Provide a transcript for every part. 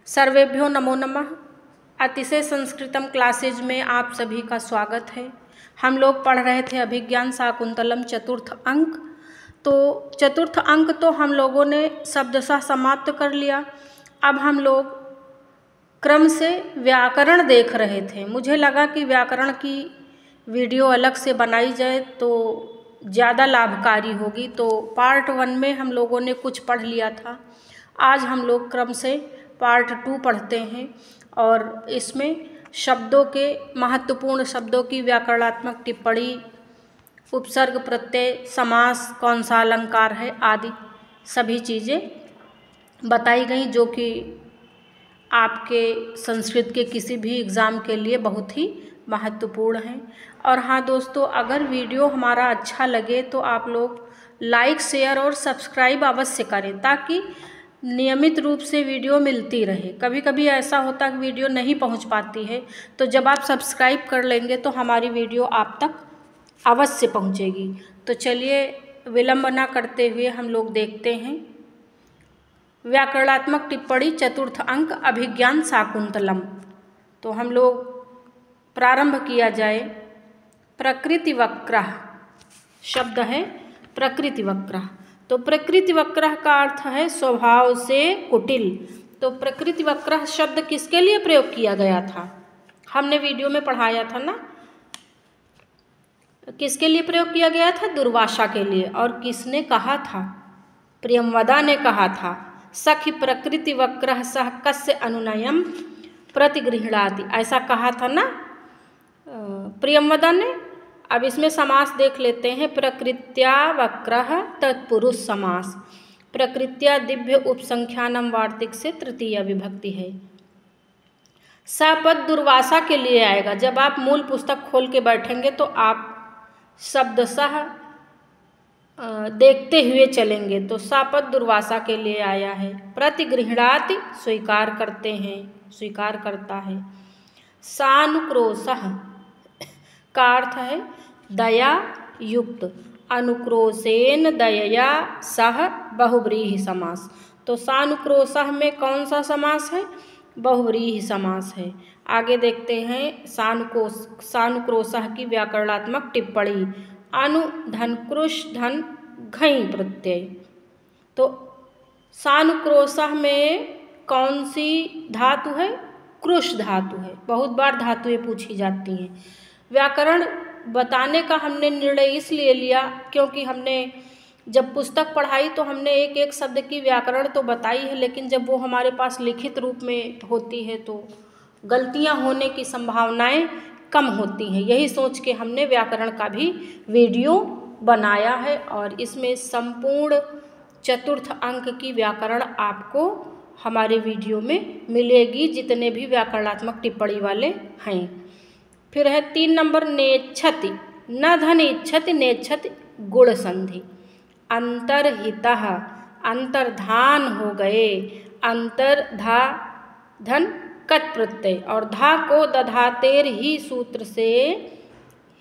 सर्वेभ्यो नमो नमः। अतिशय संस्कृतम क्लासेज में आप सभी का स्वागत है। हम लोग पढ़ रहे थे अभिज्ञान शाकुंतलम चतुर्थ अंक। तो चतुर्थ अंक तो हम लोगों ने शब्दशः समाप्त कर लिया। अब हम लोग क्रम से व्याकरण देख रहे थे। मुझे लगा कि व्याकरण की वीडियो अलग से बनाई जाए तो ज़्यादा लाभकारी होगी। तो पार्ट 1 में हम लोगों ने कुछ पढ़ लिया था। आज हम लोग क्रम से पार्ट 2 पढ़ते हैं और इसमें शब्दों के महत्वपूर्ण शब्दों की व्याकरणात्मक टिप्पणी, उपसर्ग, प्रत्यय, समास, कौन सा अलंकार है आदि सभी चीज़ें बताई गई, जो कि आपके संस्कृत के किसी भी एग्ज़ाम के लिए बहुत ही महत्वपूर्ण हैं। और हाँ दोस्तों, अगर वीडियो हमारा अच्छा लगे तो आप लोग लाइक, शेयर और सब्सक्राइब अवश्य करें ताकि नियमित रूप से वीडियो मिलती रहे। कभी कभी ऐसा होता है कि वीडियो नहीं पहुंच पाती है, तो जब आप सब्सक्राइब कर लेंगे तो हमारी वीडियो आप तक अवश्य पहुंचेगी। तो चलिए विलंब न करते हुए हम लोग देखते हैं व्याकरणात्मक टिप्पणी चतुर्थ अंक अभिज्ञान शाकुंतलम। तो हम लोग प्रारंभ किया जाए। प्रकृति वक्रः शब्द है प्रकृति वक्रः। तो प्रकृति वक्रः का अर्थ है स्वभाव से कुटिल। तो प्रकृति वक्रः शब्द किसके लिए प्रयोग किया गया था? हमने वीडियो में पढ़ाया था ना, किसके लिए प्रयोग किया गया था? दुर्वासा के लिए। और किसने कहा था? प्रियंवदा ने कहा था। सखि प्रकृति वक्रः सह कस्य अनुनयम प्रतिगृह्णाति, ऐसा कहा था ना प्रियंवदा ने। अब इसमें समास देख लेते हैं। प्रकृत्या वक्रः तत्पुरुष समास। प्रकृत्या दिव्य उपसंख्यानम वार्तिक से तृतीय विभक्ति है। सपद दुर्वासा के लिए आएगा। जब आप मूल पुस्तक खोल के बैठेंगे तो आप शब्दशः देखते हुए चलेंगे। तो सपद दुर्वासा के लिए आया है। प्रतिगृह्णाति स्वीकार करते हैं, स्वीकार करता है। सानुक्रोशः का अर्थ है दया युक्त। अनुक्रोशेन दयया सह बहुव्रीहि समास। तो सानुक्रोशः में कौन सा समास है? बहुव्रीहि समास है। आगे देखते हैं सानुक्रोशः की व्याकरणात्मक टिप्पणी। अनु धन कृश धन घई प्रत्यय। तो सानुक्रोशः में कौन सी धातु है? कृश धातु है। बहुत बार धातुएं पूछी जाती हैं। व्याकरण बताने का हमने निर्णय इसलिए लिया क्योंकि हमने जब पुस्तक पढ़ाई तो हमने एक एक शब्द की व्याकरण तो बताई है, लेकिन जब वो हमारे पास लिखित रूप में होती है तो गलतियां होने की संभावनाएं कम होती हैं। यही सोच के हमने व्याकरण का भी वीडियो बनाया है और इसमें संपूर्ण चतुर्थ अंक की व्याकरण आपको हमारे वीडियो में मिलेगी, जितने भी व्याकरणात्मक टिप्पणी वाले हैं। फिर है 3 नंबर नेच्छति। न धन इच्छति नेच्छति गुण संधि। अंतर्हितः अंतर्धान हो गए। अंतर्धा धन कत प्रत्यय और धा को दधातेर ही सूत्र से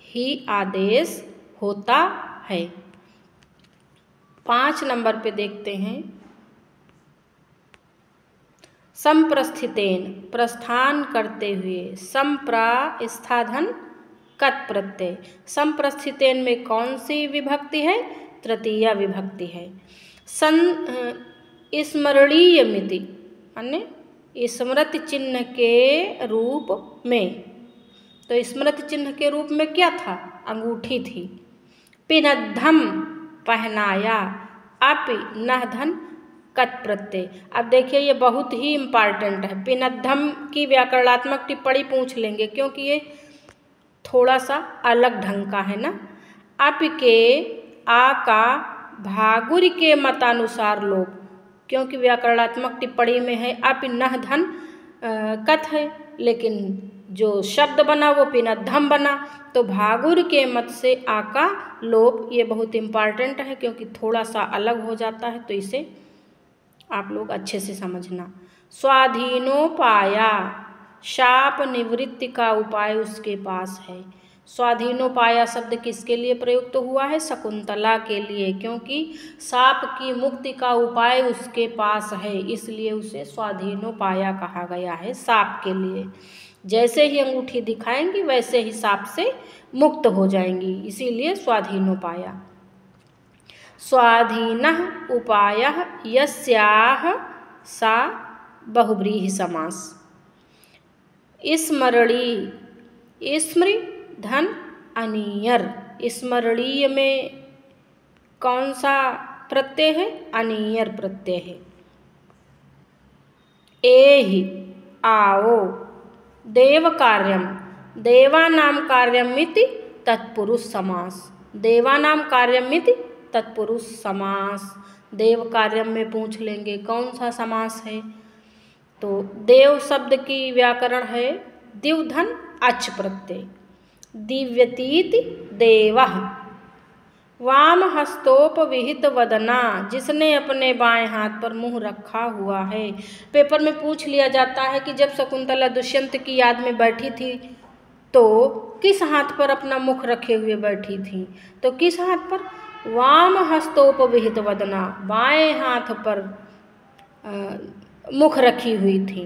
ही आदेश होता है। 5 नंबर पे देखते हैं। संप्रस्थितेन प्रस्थान करते हुए। संप्रास्थाधन कत प्रत्यय। संप्रस्थितेन में कौन सी विभक्ति है? तृतीया विभक्ति है। स्मरणीयमिति अन्य स्मृति चिन्ह के रूप में। तो स्मृति चिन्ह के रूप में क्या था? अंगूठी थी। पिनद्धम पहनाया। अपि नहधन कत प्रत्यय। अब देखिए ये बहुत ही इम्पॉर्टेंट है। पिनद्धम की व्याकरणात्मक टिप्पणी पूछ लेंगे क्योंकि ये थोड़ा सा अलग ढंग का है ना। अपि के आ का भागुर के मतानुसार लोप, क्योंकि व्याकरणात्मक टिप्पणी में है अपि नह धन कथ है, लेकिन जो शब्द बना वो पिनद्धम बना। तो भागुर के मत से आ का लोप ये बहुत इम्पॉर्टेंट है क्योंकि थोड़ा सा अलग हो जाता है, तो इसे आप लोग अच्छे से समझना। स्वाधीनोपाया शाप निवृत्ति का उपाय उसके पास है। स्वाधीनोपाया शब्द किसके लिए प्रयुक्त हुआ है? शकुंतला के लिए, क्योंकि साप की मुक्ति का उपाय उसके पास है, इसलिए उसे स्वाधीनोपाया कहा गया है साप के लिए। जैसे ही अंगूठी दिखाएंगी वैसे ही साप से मुक्त हो जाएंगी, इसीलिए स्वाधीनोपाया। स्वाधीनः उपायः यस्याः सा बहुव्रीहि समास। स्मरणीय, स्मृ धन अनियर, स्मरणीय में कौन सा प्रत्यय है? अनियर प्रत्यय है। एहि आओ, देव कार्यम, देवानाम कार्यमिति तत्पुरुष समास। देवानाम कार्यमिति तत्पुरुष समास। देव कार्यम में पूछ लेंगे कौन सा समास है, तो देव शब्द की व्याकरण है दिवधन अच प्रत्यय। दिव्यतीति देवः। वाम हस्तोपविहित वदना, जिसने अपने बाएं हाथ पर मुंह रखा हुआ है। पेपर में पूछ लिया जाता है कि जब शकुंतला दुष्यंत की याद में बैठी थी तो किस हाथ पर अपना मुख रखे हुए बैठी थी? तो किस हाथ पर? वाम हस्तोपविहित वदना, बाएं हाथ पर मुख रखी हुई थी।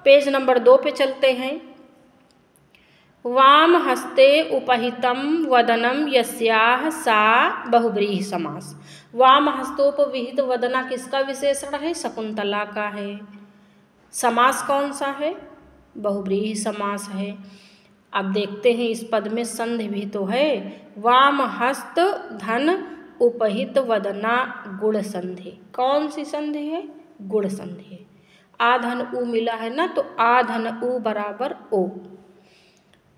पेज नंबर 2 पे चलते हैं। वाम हस्ते उपहितम वदनम यस्याः सा बहुव्रीहि समास। वाम हस्तोपविहित वदना किसका विशेषण है? शकुंतला का है। समास कौन सा है? बहुव्रीहि समास है। अब देखते हैं इस पद में संधि भी तो है। वाम हस्त धन उपहित वदना गुण संधि। कौन सी संधि है? गुण संधि है। आधन उ मिला है ना, तो आधन उ बराबर ओ।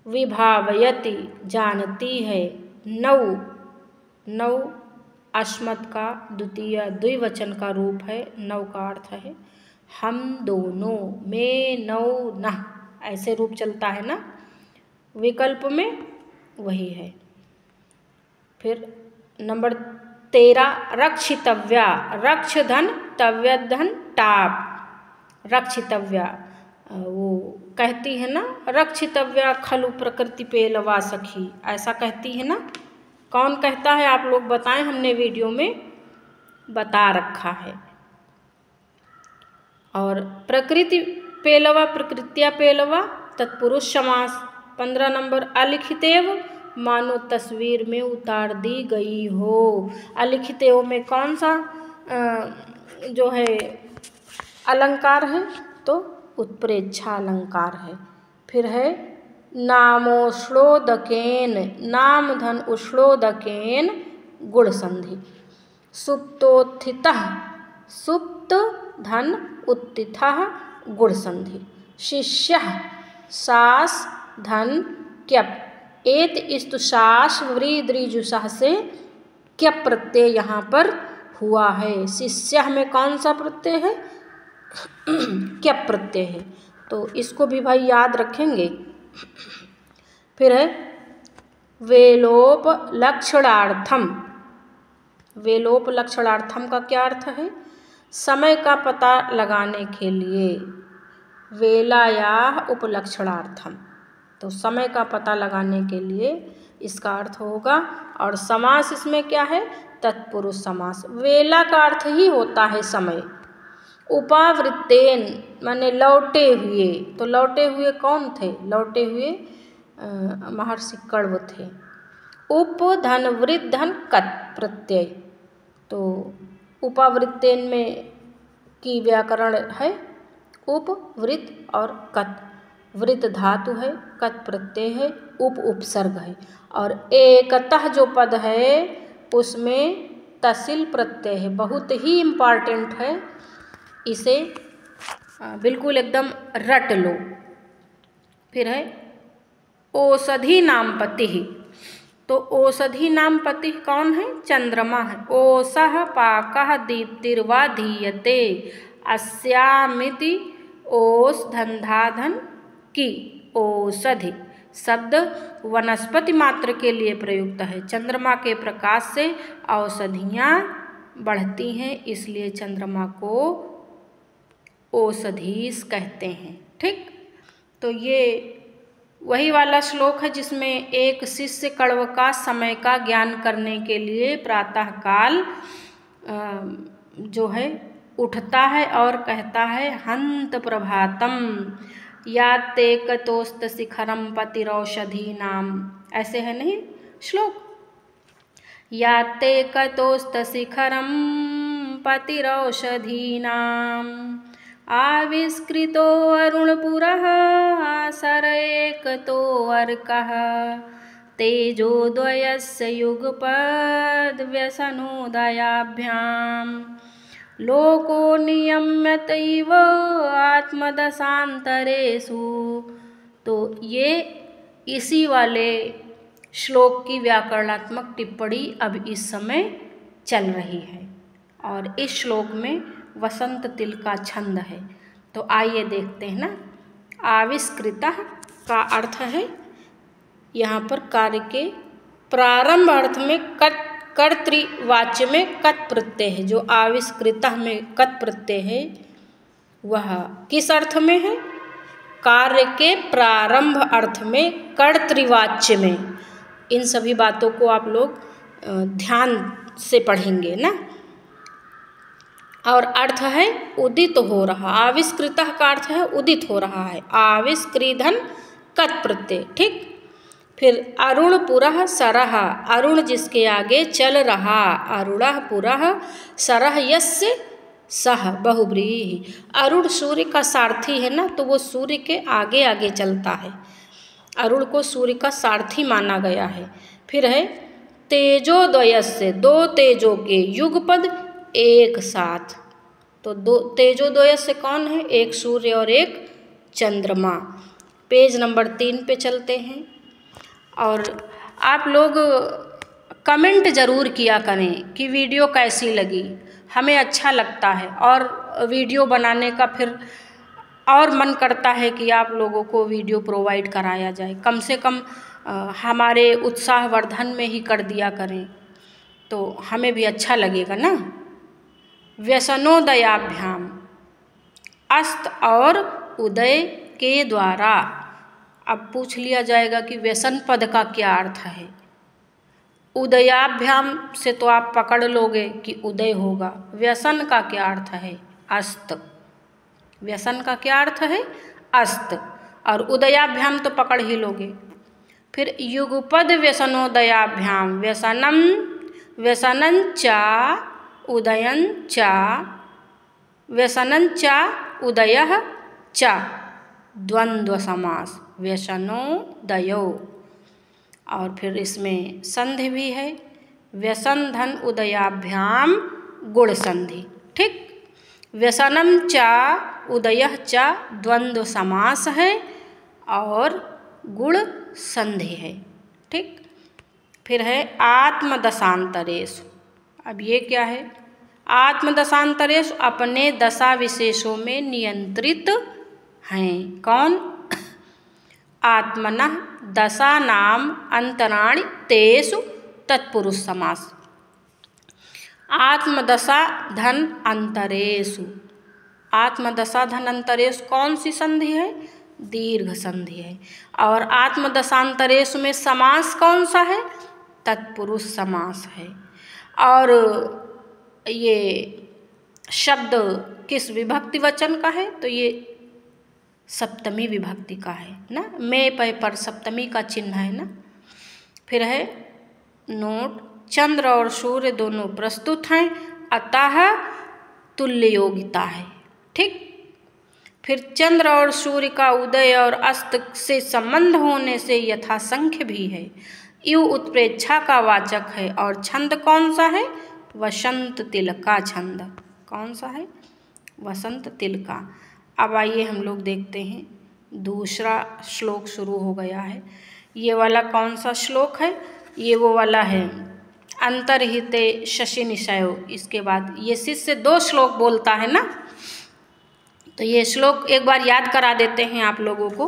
विभावयति, जानती है। नौ, नौ अस्मत् का द्वितीय द्विवचन का रूप है। नौ का अर्थ है हम दोनों, मैं नौ नः, ऐसे रूप चलता है ना विकल्प में, वही है। फिर नंबर 13 रक्षितव्या, रक्ष धन तव्य धन टाप। रक्षितव्या वो कहती है ना, रक्षितव्या खलु प्रकृति पेलवा सखी, ऐसा कहती है ना। कौन कहता है आप लोग बताएं, हमने वीडियो में बता रखा है। और प्रकृति पेलवा, प्रकृत्या पेलवा तत्पुरुष समास। 15 नंबर अलिखितेव, मानो तस्वीर में उतार दी गई हो। अलिखितेव में कौन सा जो है अलंकार है? तो उत्प्रेक्षा अलंकार है। फिर है नामोश्लोदकेन, नाम धन उश्लोदकेन गुण संधि। सुप्तोत्थितः, सुप्त धन उत्थितः गुण संधि। शिष्यः, सास धन क्यप, एत स्तु सास व्रीदृजुषः से क्यप प्रत्यय यहाँ पर हुआ है। शिष्यः में कौन सा प्रत्यय है? क्यप प्रत्यय है, तो इसको भी भाई याद रखेंगे। फिर है वेलोप लक्षणार्थम। वेलोप लक्षणार्थम का क्या अर्थ है? समय का पता लगाने के लिए। वेलायाः उपलक्षणार्थम, तो समय का पता लगाने के लिए इसका अर्थ होगा। और समास इसमें क्या है? तत्पुरुष समास। वेला का अर्थ ही होता है समय। उपावृत्तेन माने लौटे हुए, तो लौटे हुए कौन थे? लौटे हुए महर्षि कण्व थे। उप धन वृद्ध धन कत प्रत्यय, तो उपावृत्तेन में की व्याकरण है उप, वृद्ध और कत। वृद्ध धातु है, कत प्रत्यय है, उप उपसर्ग है। और एकतः जो पद है उसमें तसिल प्रत्यय है, बहुत ही इम्पॉर्टेंट है, इसे बिल्कुल एकदम रट लो। फिर है औषधि नाम पति, तो औषधि नाम पति कौन है? चंद्रमा है। ओषः पाकः दीप्तिर्वा धीयते अस्यामिति ओष धन्धाधन की। औषधि शब्द वनस्पति मात्र के लिए प्रयुक्त है। चंद्रमा के प्रकाश से औषधियाँ बढ़ती हैं, इसलिए चंद्रमा को औषधीश कहते हैं। ठीक, तो ये वही वाला श्लोक है जिसमें एक शिष्य कण्व का समय का ज्ञान करने के लिए प्रातःकाल जो है उठता है और कहता है हंत प्रभातम याते कतोस्त शिखरम पतिरौषधीनाम, ऐसे है नहीं श्लोक, याते कतोस्त शिखरम पतिरौषधीनाम आविष्कृतो अरुणपुरः सरएकतो अर्कः तेजोद्वयस्य युगपद् व्यसनोदयाभ्याम लोको नियम्यतैव आत्मदशान्तरेषु। तो ये इसी वाले श्लोक की व्याकरणात्मक टिप्पणी अब इस समय चल रही है और इस श्लोक में वसंत तिल का छंद है। तो आइए देखते हैं ना। आविष्कृतः का अर्थ है यहाँ पर कार्य के प्रारंभ अर्थ में कर्तृवाच्य में कत प्रत्यय है। जो आविष्कृतः में कत प्रत्यय है वह किस अर्थ में है? कार्य के प्रारंभ अर्थ में कर्तृवाच्य में। इन सभी बातों को आप लोग ध्यान से पढ़ेंगे ना। और अर्थ है उदित हो रहा। आविष्कृतः का अर्थ है उदित हो रहा है। आविष्कृधन कत प्रत्यय, ठीक। फिर अरुण पुरः सरः, अरुण जिसके आगे चल रहा, अरुणः पुरः सरः यस्य सह बहुब्रीहि। अरुण सूर्य का सारथी है ना, तो वो सूर्य के आगे आगे चलता है। अरुण को सूर्य का सारथी माना गया है। फिर है तेजोद्वयस्य, दो तेजों के युगपद एक साथ। तो दो तेजोद्वयस्य कौन है? एक सूर्य और एक चंद्रमा। पेज नंबर 3 पे चलते हैं। और आप लोग कमेंट ज़रूर किया करें कि वीडियो कैसी लगी। हमें अच्छा लगता है और वीडियो बनाने का फिर और मन करता है कि आप लोगों को वीडियो प्रोवाइड कराया जाए। कम से कम हमारे उत्साहवर्धन में ही कर दिया करें तो हमें भी अच्छा लगेगा ना। व्यसनोदयाभ्याम, अस्त और उदय के द्वारा। अब पूछ लिया जाएगा कि व्यसन पद का क्या अर्थ है। उदयाभ्याम से तो आप पकड़ लोगे कि उदय होगा। व्यसन का क्या अर्थ है? अस्त। व्यसन का क्या अर्थ है? अस्त। और उदयाभ्याम तो पकड़ ही लोगे। फिर युगपद व्यसनोदयाभ्याम, व्यसनम व्यसनं चा उदयं चा, व्यसनं चा उदयः चा, द्वंद्व समास, व्यसनोदयो। और फिर इसमें संधि भी है, व्यसन धन उदयाभ्याम गुण संधि, ठीक। व्यसनम चा उदयः चा द्वंद्व समास है और गुण संधि है, ठीक। फिर है आत्मदशांतरेषु। अब ये क्या है? आत्मदशांतरेषु, अपने दशा विशेषों में नियंत्रित हैं। कौन? आत्मनः दशानाम अंतराणि तेषु तत्पुरुष समास। आत्मदशा धन अंतरेषु, आत्मदशा धन अंतरेषु कौन सी संधि है? दीर्घ संधि है। और आत्मदशांतरेषु में समास कौन सा है? तत्पुरुष समास है। और ये शब्द किस विभक्ति वचन का है? तो ये सप्तमी विभक्ति का है ना। में पे पर सप्तमी का चिन्ह है ना। फिर है नोट, चंद्र और सूर्य दोनों प्रस्तुत हैं, अतः तुल्य योगिता है, ठीक। फिर चंद्र और सूर्य का उदय और अस्त से संबंध होने से यथासंख्य भी है। यु उत्प्रेक्षा का वाचक है। और छंद कौन सा है? वसंत तिल का छंद। कौन सा है? वसंत तिल का। अब आइए हम लोग देखते हैं, दूसरा श्लोक शुरू हो गया है। ये वाला कौन सा श्लोक है? ये वो वाला है, अंतर्हिते शशि निशयो। इसके बाद ये शिष्य 2 श्लोक बोलता है ना, तो ये श्लोक एक बार याद करा देते हैं आप लोगों को।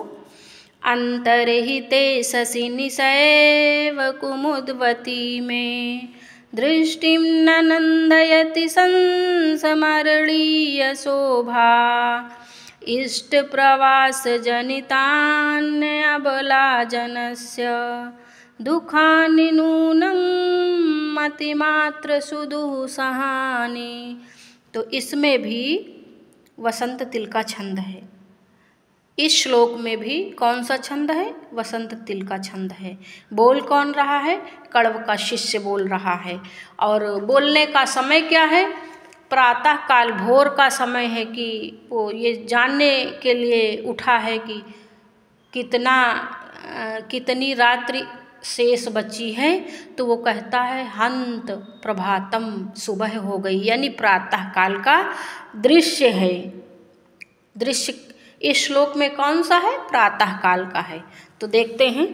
अंतर्हिते शशि निशैव कुमुदवती में दृष्टिं न नंदयति संसमरणीय शोभा इष्ट प्रवास जनितान्य अबला जनस्य दुखानि नूनं मतिमात्र सुदुः सहानि। तो इसमें भी वसंत तिल का छंद है। इस श्लोक में भी कौन सा छंद है? वसंत तिल का छंद है। बोल कौन रहा है? कण्व का शिष्य बोल रहा है। और बोलने का समय क्या है? प्रातः काल, भोर का समय है कि वो ये जानने के लिए उठा है कि कितनी रात्रि शेष बची है। तो वो कहता है हंत प्रभातम, सुबह हो गई, यानी प्रातः काल का दृश्य है। दृश्य इस श्लोक में कौन सा है? प्रातः काल का है। तो देखते हैं,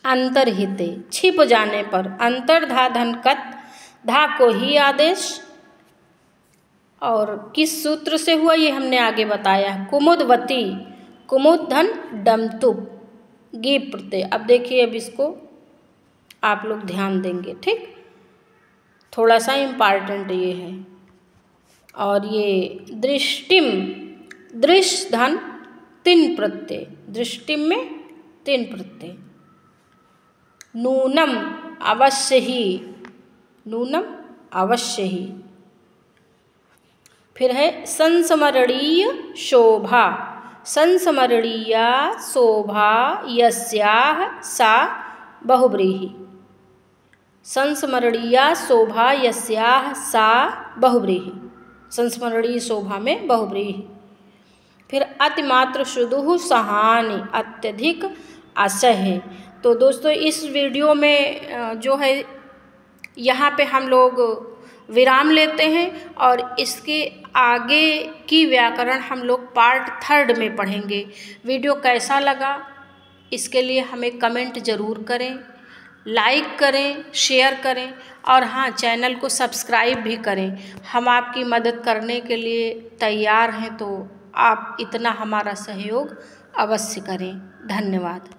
अंतर्हिते छिप जाने पर, अंतर्धा धन कत, धा को ही आदेश, और किस सूत्र से हुआ ये हमने आगे बताया। कुमुदवती, कुमुद धन डमतुप, गी प्रत्यय। अब देखिए, अब इसको आप लोग ध्यान देंगे, ठीक, थोड़ा सा इम्पॉर्टेंट ये है। और ये दृष्टिम, दृश्य धन तीन प्रत्यय, दृष्टिम में तीन प्रत्यय। नूनम अवश्य ही, नूनम अवश्य ही। फिर है संस्मरणीय शोभा, संस्मरणीया शोभा यस्याह सा बहुव्रीहि, संस्मरणीया शोभा यस्याह सा बहुव्रीहि, संस्मरणीय शोभा में बहुव्रीहि। फिर अतिमात्र सुदुः सहानि, अत्यधिक असह्य। तो दोस्तों इस वीडियो में जो है यहाँ पे हम लोग विराम लेते हैं और इसके आगे की व्याकरण हम लोग पार्ट 3 में पढ़ेंगे। वीडियो कैसा लगा इसके लिए हमें कमेंट ज़रूर करें, लाइक करें, शेयर करें और हाँ, चैनल को सब्सक्राइब भी करें। हम आपकी मदद करने के लिए तैयार हैं, तो आप इतना हमारा सहयोग अवश्य करें। धन्यवाद।